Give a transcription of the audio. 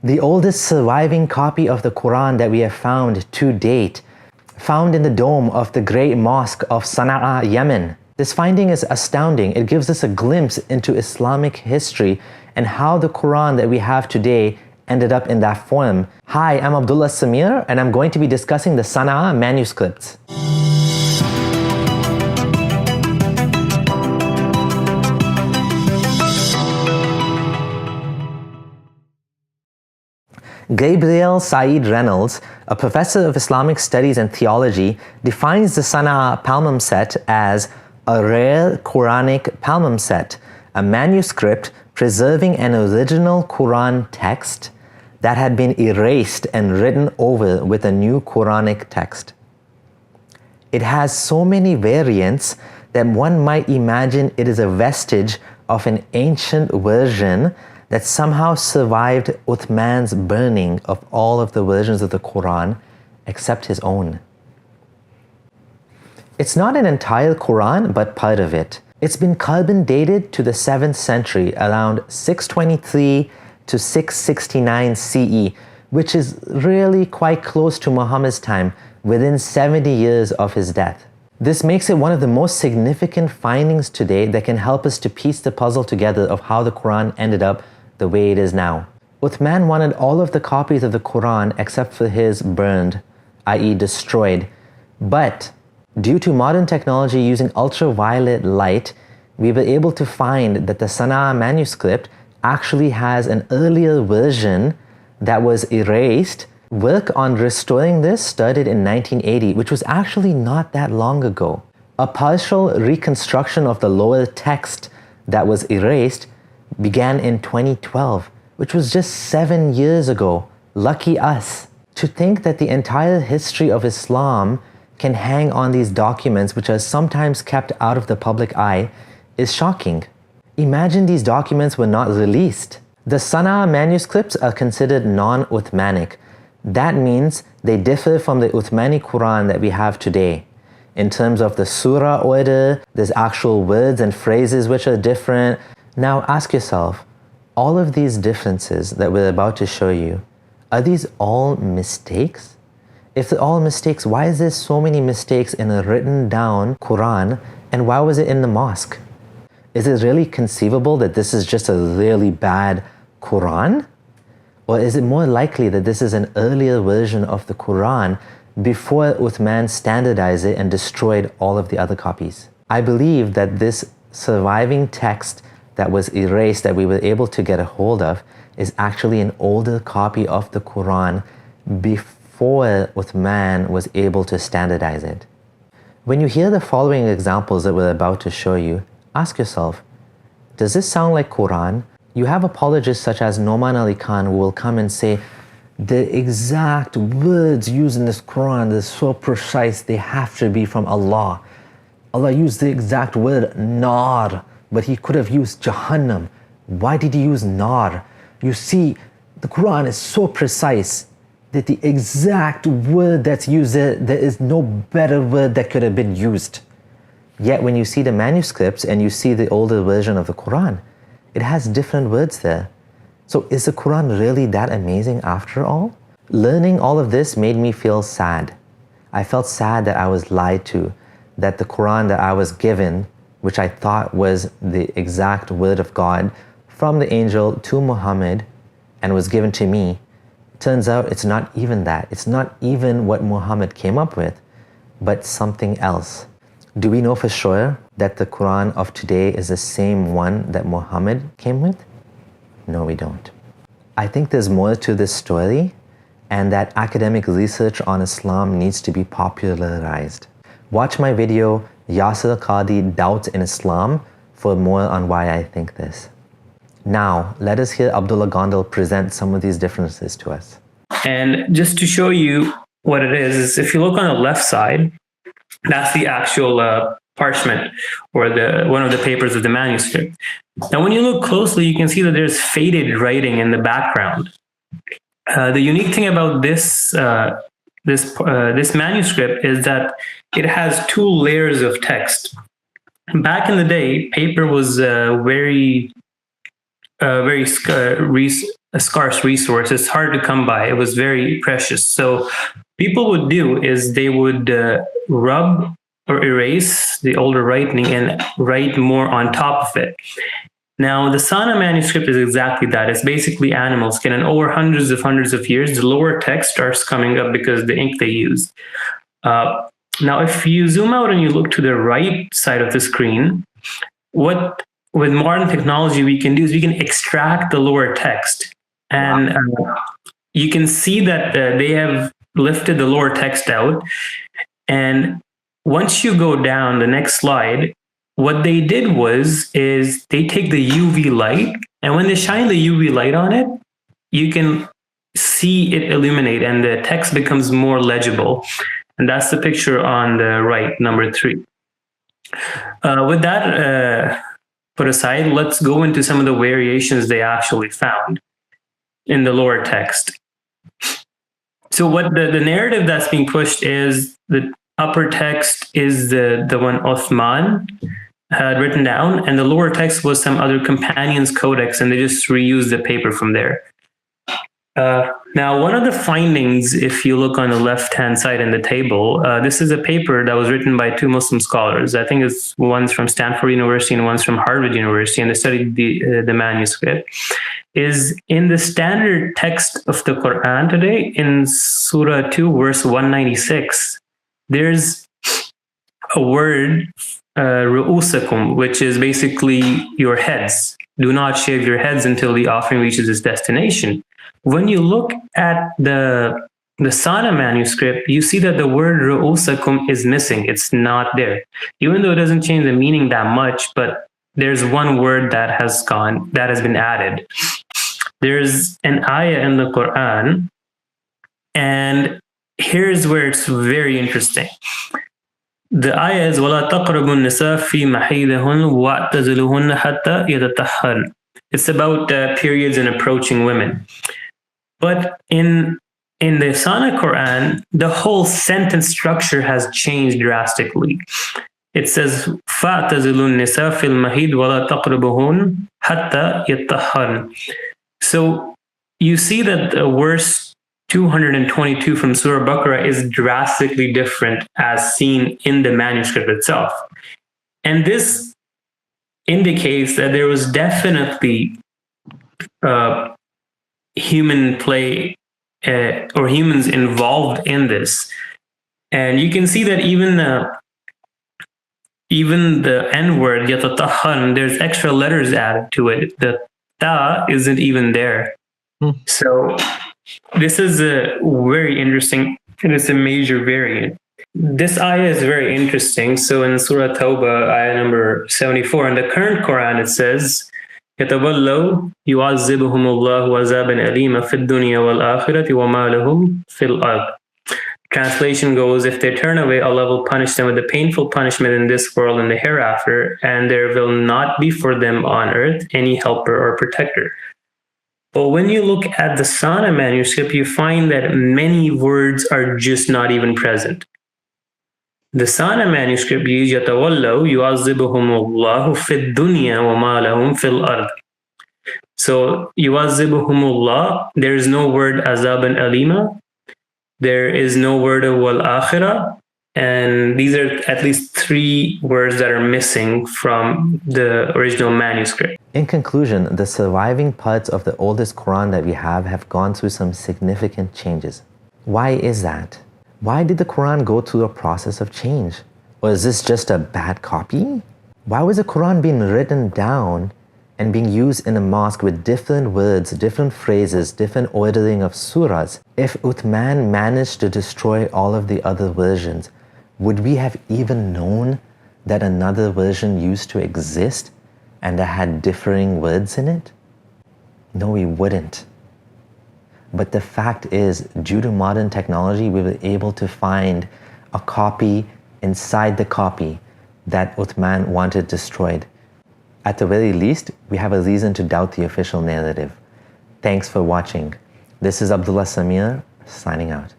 The oldest surviving copy of the Quran that we have found to date, found in the dome of the great mosque of Sana'a, Yemen. This finding is astounding. It gives us a glimpse into Islamic history and how the Quran that we have today ended up in that form. Hi, I'm Abdullah Samir, and I'm going to be discussing the Sana'a manuscripts. Gabriel Said Reynolds, a professor of Islamic studies and theology, defines the Sana'a palimpsest as a rare Quranic palimpsest, a manuscript preserving an original Quran text that had been erased and written over with a new Quranic text. It has so many variants that one might imagine it is a vestige of an ancient version that somehow survived Uthman's burning of all of the versions of the Quran except his own. It's not an entire Quran, but part of it. It's been carbon dated to the 7th century, around 623 to 669 CE, which is really quite close to Muhammad's time, within 70 years of his death. This makes it one of the most significant findings today that can help us to piece the puzzle together of how the Quran ended up the way it is now. Uthman wanted all of the copies of the Quran except for his burned, i.e. destroyed. But due to modern technology using ultraviolet light, we were able to find that the Sana'a manuscript actually has an earlier version that was erased. Work on restoring this started in 1980, which was actually not that long ago. A partial reconstruction of the lower text that was erased began in 2012, which was just 7 years ago. Lucky us. To think that the entire history of Islam can hang on these documents, which are sometimes kept out of the public eye, is shocking. Imagine these documents were not released. The Sana'a manuscripts are considered non-Uthmanic. That means they differ from the Uthmani Quran that we have today. In terms of the surah order, there's actual words and phrases which are different. Now ask yourself, all of these differences that we're about to show you, are these all mistakes? If they're all mistakes, why is there so many mistakes in a written down Quran, and why was it in the mosque? Is it really conceivable that this is just a really bad Quran? Or is it more likely that this is an earlier version of the Quran before Uthman standardized it and destroyed all of the other copies? I believe that this surviving text that was erased that we were able to get a hold of is actually an older copy of the Quran before Uthman was able to standardize it. When you hear the following examples that we're about to show you, ask yourself, does this sound like Quran? You have apologists such as Noman Ali Khan who will come and say, the exact words used in this Quran, they're so precise, they have to be from Allah. Allah used the exact word, nar, but he could have used Jahannam. Why did he use nar? You see, the Quran is so precise that the exact word that's used there is no better word that could have been used. Yet when you see the manuscripts and you see the older version of the Quran, it has different words there. So is the Quran really that amazing after all? Learning all of this made me feel sad. I felt sad that I was lied to, that the Quran that I was given, which I thought was the exact word of God from the angel to Muhammad and was given to me, turns out it's not even that. It's not even what Muhammad came up with, but something else. Do we know for sure that the Quran of today is the same one that Muhammad came with? No, we don't. I think there's more to this story, and that academic research on Islam needs to be popularized. Watch my video, Yasir Qadi Doubts in Islam, for more on why I think this. Now, let us hear Abdullah Gondal present some of these differences to us. And just to show you what it is if you look on the left side, that's the actual parchment or one of the papers of the manuscript. Now, when you look closely, you can see that there's faded writing in the background. The unique thing about this manuscript is that it has 2 layers of text. Back in the day, paper was very a scarce resource. It's hard to come by. It was very precious. So people would do is they would rub or erase the older writing and write more on top of it. Now, the Sana manuscript is exactly that. It's basically animal skin, and over hundreds of years, the lower text starts coming up because the ink they used. Now, if you zoom out and you look to the right side of the screen, what with modern technology we can do is we can extract the lower text, and you can see that they have lifted the lower text out. And once you go down the next slide, what they did is they take the UV light, and when they shine the UV light on it, you can see it illuminate and the text becomes more legible. And that's the picture on the right, number 3. With that put aside, let's go into some of the variations they actually found in the lower text. So what the narrative that's being pushed is the upper text is the one Uthman had written down, and the lower text was some other companion's codex, and they just reused the paper from there. Now, one of the findings, if you look on the left-hand side in the table, this is a paper that was written by 2 Muslim scholars. I think it's one's from Stanford University and one's from Harvard University, and they studied the manuscript. Is in the standard text of the Quran today, in Surah 2, verse 196, there's a word, ru'usakum, which is basically your heads. Do not shave your heads until the offering reaches its destination. When you look at the Sana manuscript, you see that the word ru'usakum is missing. It's not there. Even though it doesn't change the meaning that much, but there's one word that has been added. There's an ayah in the Quran, and here's where it's very interesting. The ayah is وَلَا تَقْرَبُوا النِّسَاءَ فِي مَحِيدِهُنَّ وَاعْتَزِلُوهُنَّ حَتَّى يَتَطَهَّرْنَ. It's about periods and approaching women. But in the Sana Quran, the whole sentence structure has changed drastically. It says فَاعْتَزِلُوا النِّسَاءَ فِي الْمَحِيدِ وَلَا تَقْرَبُوهُنَّ حَتَّى يَتَطَهَّرْنَ. So you see that the verse 222 from Surah Baqarah is drastically different as seen in the manuscript itself. And this indicates that there was definitely human play or humans involved in this. And you can see that even the N-word, yatatahhan, there's extra letters added to it. The ta isn't even there. So this is very interesting, and it's a major variant. This ayah is very interesting. So in Surah Tawbah, ayah number 74, in the current Quran, it says, يَتَوَلَّوْا يُعَذِّبُهُمُ اللَّهُ عَذَابًا أَلِيمًا فِي الدُّنْيَا وَالْآخِرَةِ وَمَا لَهُمْ فِي الْأَرْضِ. Translation goes, if they turn away, Allah will punish them with a painful punishment in this world and the hereafter, and there will not be for them on earth any helper or protector. But when you look at the Sana manuscript, you find that many words are just not even present. The Sana manuscript uses يَتَوَلَّوْا يُعَذِّبُهُمُ اللَّهُ فِي الدُّنْيَا وَمَا لَهُمْ فِي الْأَرْضِ. So يُعَذِّبُهُمُ اللَّهُ, there is no word azaban alima, there is no word of wal akhirah, and these are at least 3 words that are missing from the original manuscript. In conclusion, the surviving parts of the oldest Quran that we have gone through some significant changes. Why is that? Why did the Quran go through a process of change? Or is this just a bad copy? Why was the Quran being written down and being used in a mosque with different words, different phrases, different ordering of surahs? If Uthman managed to destroy all of the other versions, would we have even known that another version used to exist and that had differing words in it? No, we wouldn't. But the fact is, due to modern technology, we were able to find a copy inside the copy that Uthman wanted destroyed. At the very least, we have a reason to doubt the official narrative. Thanks for watching. This is Abdullah Samir, signing out.